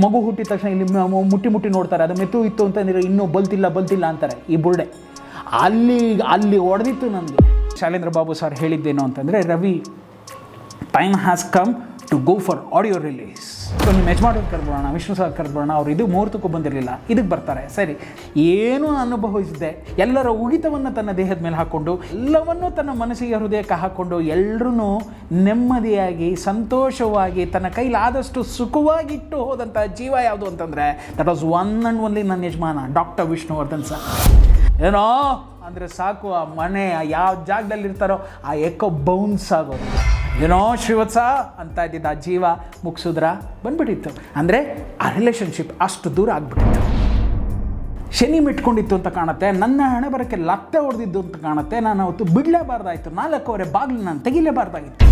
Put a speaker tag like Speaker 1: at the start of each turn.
Speaker 1: ಮಗು ಹುಟ್ಟಿದ ತಕ್ಷಣ ಇಲ್ಲಿ ಮುಟ್ಟಿ ನೋಡ್ತಾರೆ, ಅದು ಮೆತ್ತು ಇತ್ತು ಅಂತಂದರೆ ಇನ್ನೂ ಬಲ್ತಿಲ್ಲ ಅಂತಾರೆ ಈ ಬುರ್ಡೆ. ಅಲ್ಲಿ ಹೊಡೆದಿತ್ತು ನನಗೆ. ಶೈಲೇಂದ್ರ ಬಾಬು ಸರ್ ಹೇಳಿದ್ದೇನು ಅಂತಂದರೆ, Ravi time has come to go for audio release. So ನಿಮ್ಮ ಯಜಮಾನರು ಕರ್ಬೋಣ, ವಿಷ್ಣು ಸರ್ ಕರ್ಬೋಣ, ಅವ್ರು ಇದು ಮುಹೂರ್ತಕ್ಕೂ ಬಂದಿರಲಿಲ್ಲ, ಇದಕ್ಕೆ ಬರ್ತಾರೆ. ಸರಿ, ಏನು ಅನುಭವಿಸಿದೆ, ಎಲ್ಲರ ಉಗಿತವನ್ನು ತನ್ನ ದೇಹದ ಮೇಲೆ ಹಾಕ್ಕೊಂಡು, ಎಲ್ಲವನ್ನೂ ತನ್ನ ಮನಸ್ಸಿಗೆ ಹೃದಯಕ್ಕೆ ಹಾಕ್ಕೊಂಡು, ಎಲ್ಲರೂ ನೆಮ್ಮದಿಯಾಗಿ ಸಂತೋಷವಾಗಿ ತನ್ನ ಕೈಲಾದಷ್ಟು ಸುಖವಾಗಿಟ್ಟು ಹೋದಂಥ ಜೀವ ಯಾವುದು ಅಂತಂದರೆ that was one and only ನನ್ನ ಯಜಮಾನ ಡಾಕ್ಟರ್ ವಿಷ್ಣುವರ್ಧನ್ ಸರ್. ಏನೋ ಅಂದರೆ ಸಾಕು, ಆ ಮನೆ ಯಾವ ಜಾಗದಲ್ಲಿರ್ತಾರೋ ಆ ಎಕ್ಕೋ ಬೌನ್ಸ್ ಆಗೋದು. ಏನೋ ಶ್ರೀವತ್ಸ ಅಂತ ಇದ್ದಿದ್ದು ಆ ಜೀವ ಮುಗಿಸಿದ್ರ ಬಂದ್ಬಿಟ್ಟಿತ್ತು. ಅಂದರೆ ಆ ರಿಲೇಷನ್ಶಿಪ್ ಅಷ್ಟು ದೂರ ಆಗಿಬಿಟ್ಟಿತ್ತು. ಶನಿ ಮೆಟ್ಕೊಂಡಿತ್ತು ಅಂತ ಕಾಣುತ್ತೆ, ನನ್ನ ಹಣೆ ಬರೋಕ್ಕೆ ಲತ್ತೆ ಹೊಡೆದಿದ್ದು ಅಂತ ಕಾಣುತ್ತೆ. ನಾನು ಅವತ್ತು ಬಿಡಲೇಬಾರ್ದಾಯಿತು, 4 ಬಾಗಿಲು ನಾನು ತೆಗಿಲೇಬಾರ್ದಾಗಿತ್ತು.